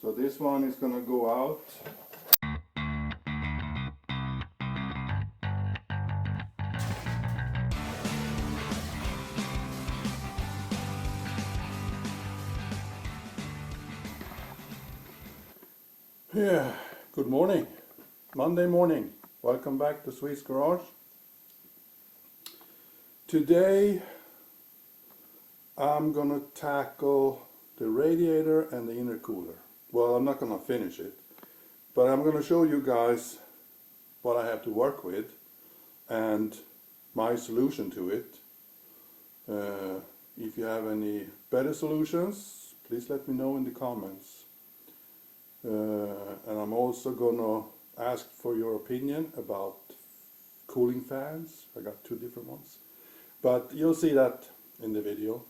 So this one is gonna go out. Yeah, good morning. Monday morning. Welcome back to Swedes Garage. Today I'm gonna tackle the radiator and the intercooler. Well, I'm not gonna finish it, but I'm gonna show you guys what I have to work with and my solution to it. If you have any better solutions, please let me know in the comments. And I'm also gonna ask for your opinion about cooling fans. I got two different ones, but you'll see that in the video.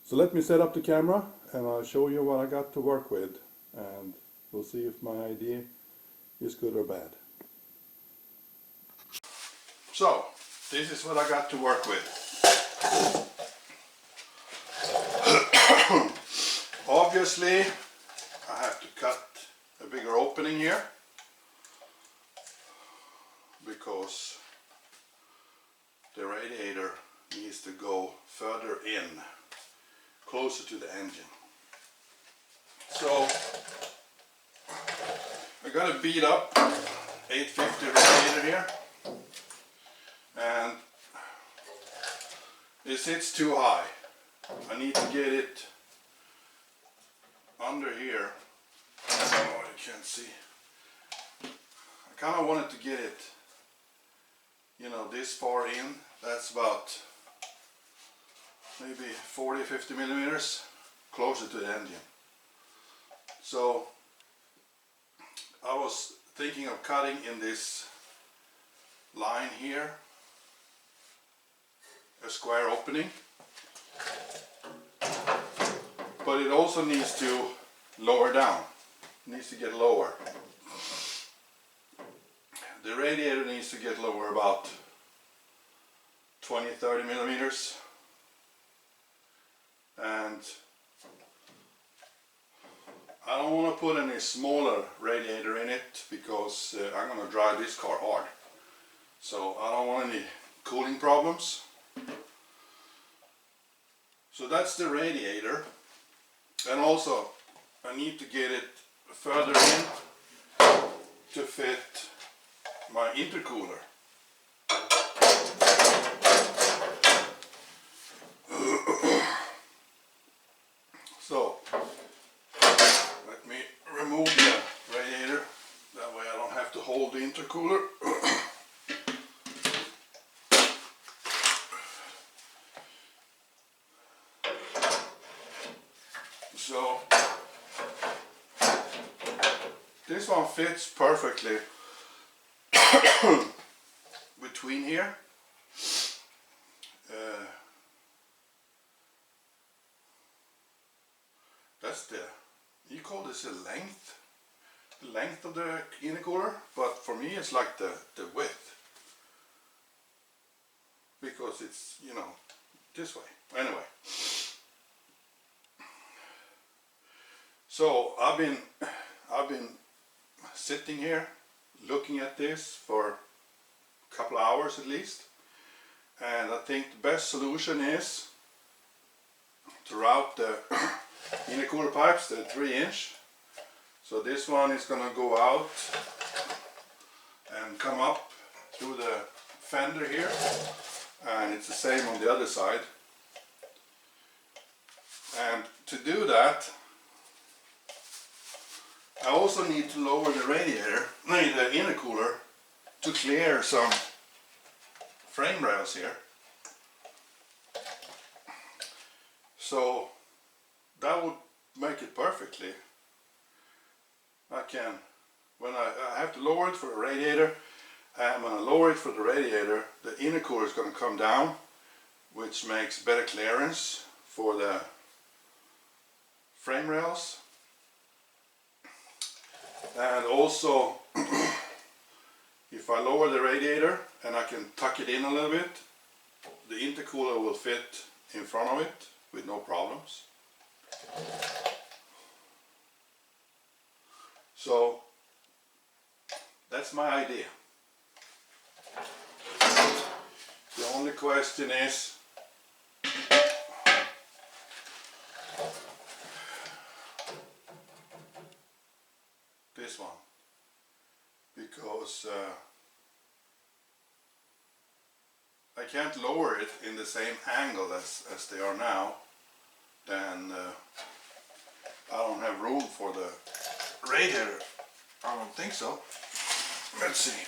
So let me set up the camera and I'll show you what I got to work with, and we'll see if my idea is good or bad. So this is what I got to work with. Obviously I have to cut a bigger opening here because the radiator needs to go further in, closer to the engine. So I got a beat up 850 radiator here, and it sits too high. I need to get it under here. Oh, you can't see. I kind of wanted to get it, you know, this far in. That's about maybe 40-50 millimeters closer to the engine. So I was thinking of cutting in this line here a square opening, but it also needs to lower down. It needs to get lower. The radiator needs to get lower about 20-30 millimeters, and I don't want to put any smaller radiator in it because I'm going to drive this car hard, so I don't want any cooling problems. So that's the radiator, and also I need to get it further in to fit my intercooler. So let me remove the radiator, that way I don't have to hold the intercooler. So this one fits perfectly between here. That's you call this the length of the intercooler, but for me it's like the width, because it's, you know, this way. Anyway, so I've been sitting here looking at this for a couple of hours at least, and I think the best solution is to route the intercooler pipes, the 3-inch. So this one is going to go out and come up through the fender here, and it's the same on the other side. And to do that, I also need to lower the radiator, the intercooler, to clear some frame rails here. So that would make it perfectly. When I have to lower it for the radiator, and when I lower it for the radiator, the intercooler is going to come down, which makes better clearance for the frame rails. And also, if I lower the radiator and I can tuck it in a little bit, the intercooler will fit in front of it with no problems. So that's my idea. The only question is this one, because I can't lower it in the same angle as they are now. Then I don't have room for the radiator. I don't think so. Let's see.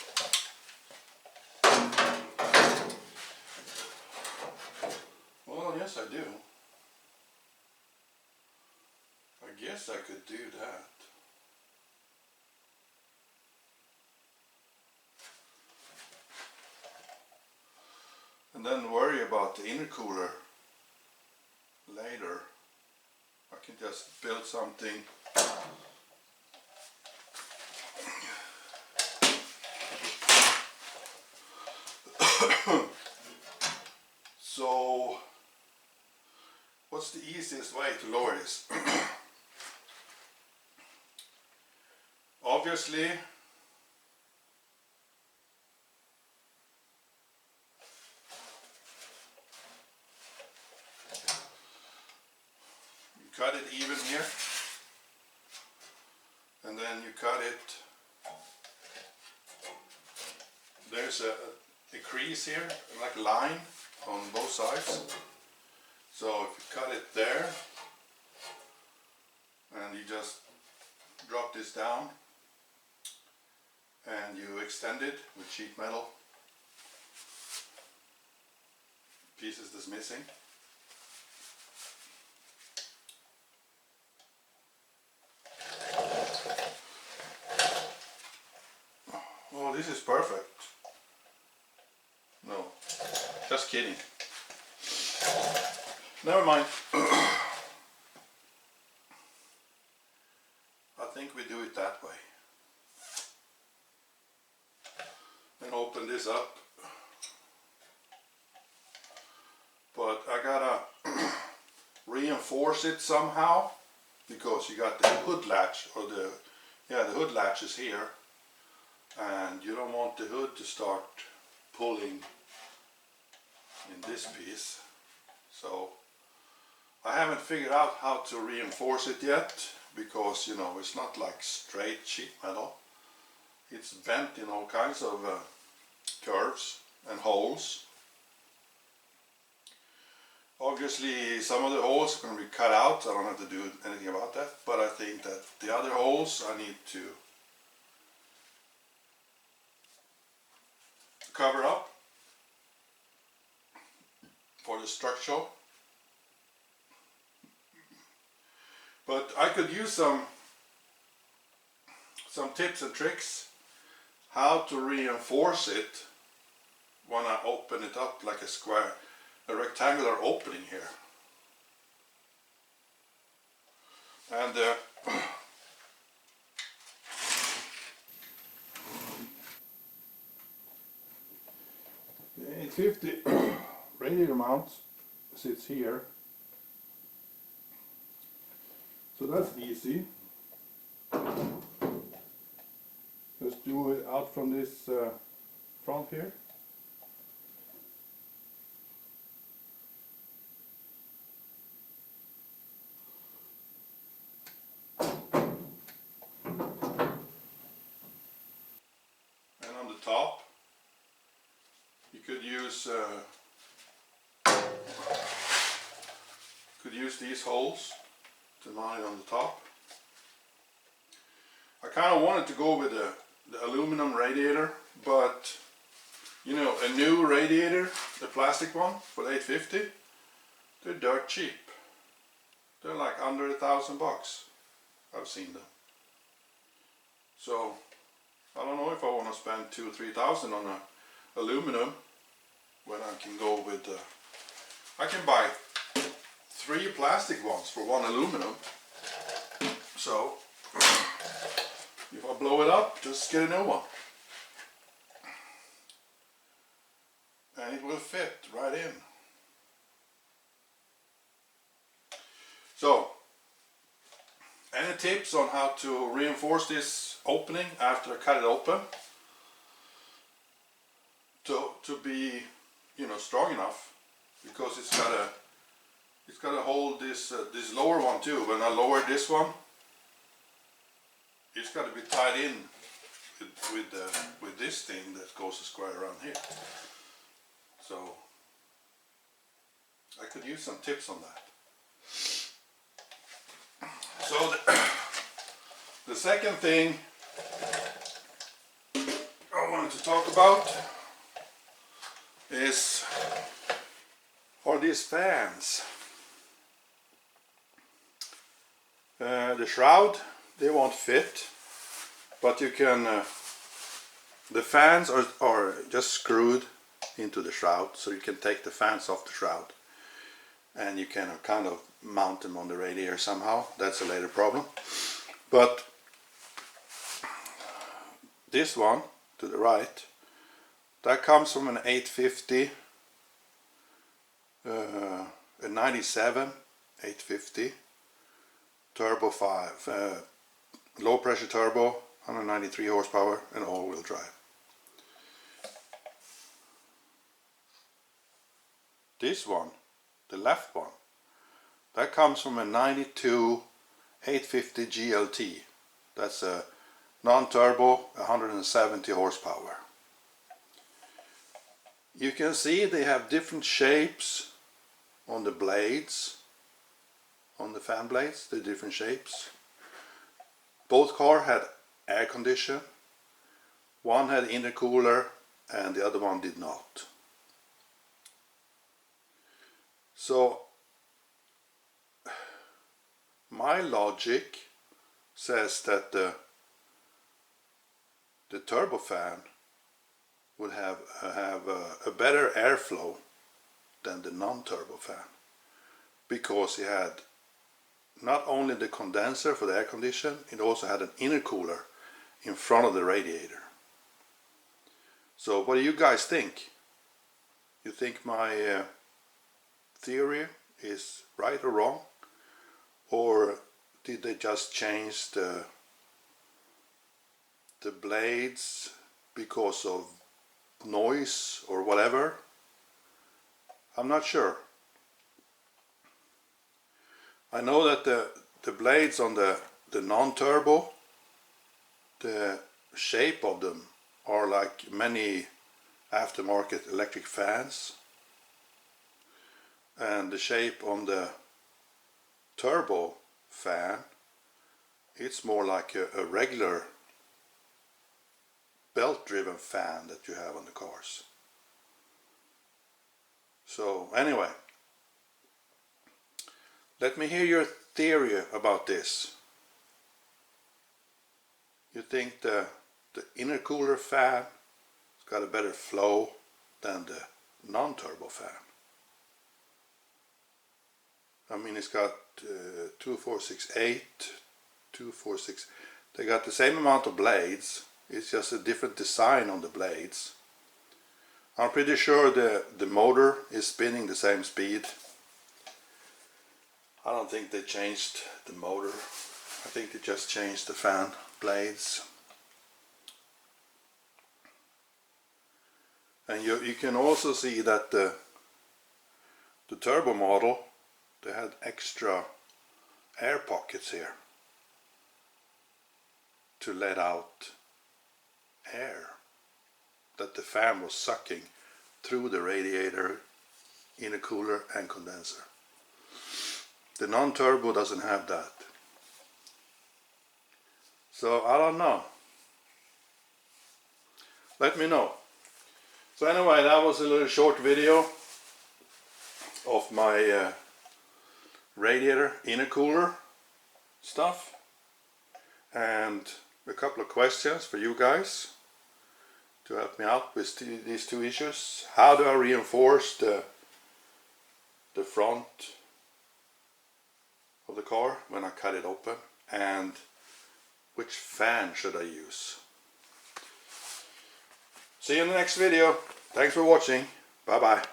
Well, yes I do. I guess I could do that. And then worry about the intercooler later. I can just build something so what's the easiest way to lower this? Obviously you cut it even here, and then you cut it, there's a crease here, like a line on both sides. So if you cut it there and you just drop this down and you extend it with sheet metal, pieces that's missing. Oh, this is perfect. No, just kidding. Never mind. I think we do it that way. And open this up. But I gotta reinforce it somehow, because you got the hood latch, or the hood latch is here, and you don't want the hood to start pulling in this piece. So I haven't figured out how to reinforce it yet, because you know, it's not like straight sheet metal. It's bent in all kinds of curves and holes. Obviously some of the holes are going to be cut out. I don't have to do anything about that, but I think that the other holes I need to cover up for the structure. But I could use some tips and tricks how to reinforce it when I open it up like a square, a rectangular opening here. And the 850 radiator mount sits here. So that's easy. Just do it out from this front here. And on the top, you could use these holes to mount it on the top. I kind of wanted to go with the aluminum radiator, but you know, a new radiator, the plastic one for the 850, they're dirt cheap. They're like under $1,000. I've seen them. So I don't know if I want to spend $2,000 or $3,000 on a aluminum when I can go with I can buy 3 plastic ones for 1 aluminum. So if I blow it up, just get a new one. And it will fit right in. So Any tips on how to reinforce this opening after I cut it open to be, you know, strong enough, because it's gotta hold this this lower one too. When I lower this one, it's got to be tied in with this thing that goes square around here. So I could use some tips on that. So the second thing I wanted to talk about are these fans. The shroud, they won't fit, but you can, the fans are just screwed into the shroud, so you can take the fans off the shroud and you can kind of mount them on the radiator somehow. That's a later problem. But this one to the right, that comes from an 850, a 97 850 turbo 5, low pressure turbo, 193 horsepower and all-wheel drive. This one, the left one, that comes from a 92 850 GLT. That's a non-turbo, 170 horsepower. You can see they have different shapes on the blades, on the fan blades, the different shapes. Both cars had air condition. One had intercooler and the other one did not. So my logic says that the turbo fan would have a better airflow than the non-turbo fan, because it had not only the condenser for the air condition, it also had an intercooler in front of the radiator. So what do you guys think? You think my theory is right or wrong? Or did they just change the blades because of noise or whatever? I'm not sure. I know that the blades on the non-turbo, the shape of them are like many aftermarket electric fans, and the shape on the turbo fan, it's more like a regular belt driven fan that you have on the cars. So anyway, let me hear your theory about this. You think the intercooler fan has got a better flow than the non-turbo fan? I mean, it's got 2468, 246. They got the same amount of blades. It's just a different design on the blades. I'm pretty sure the motor is spinning the same speed. I don't think they changed the motor. I think they just changed the fan blades. And you can also see that the turbo model, they had extra air pockets here to let out air that the fan was sucking through the radiator, intercooler and condenser. The non-turbo doesn't have that. So I don't know. Let me know. So anyway, that was a little short video of my radiator intercooler stuff, and a couple of questions for you guys to help me out with these two issues. How do I reinforce the front of the car when I cut it open, and which fan should I use? See you in the next video. Thanks for watching. Bye bye.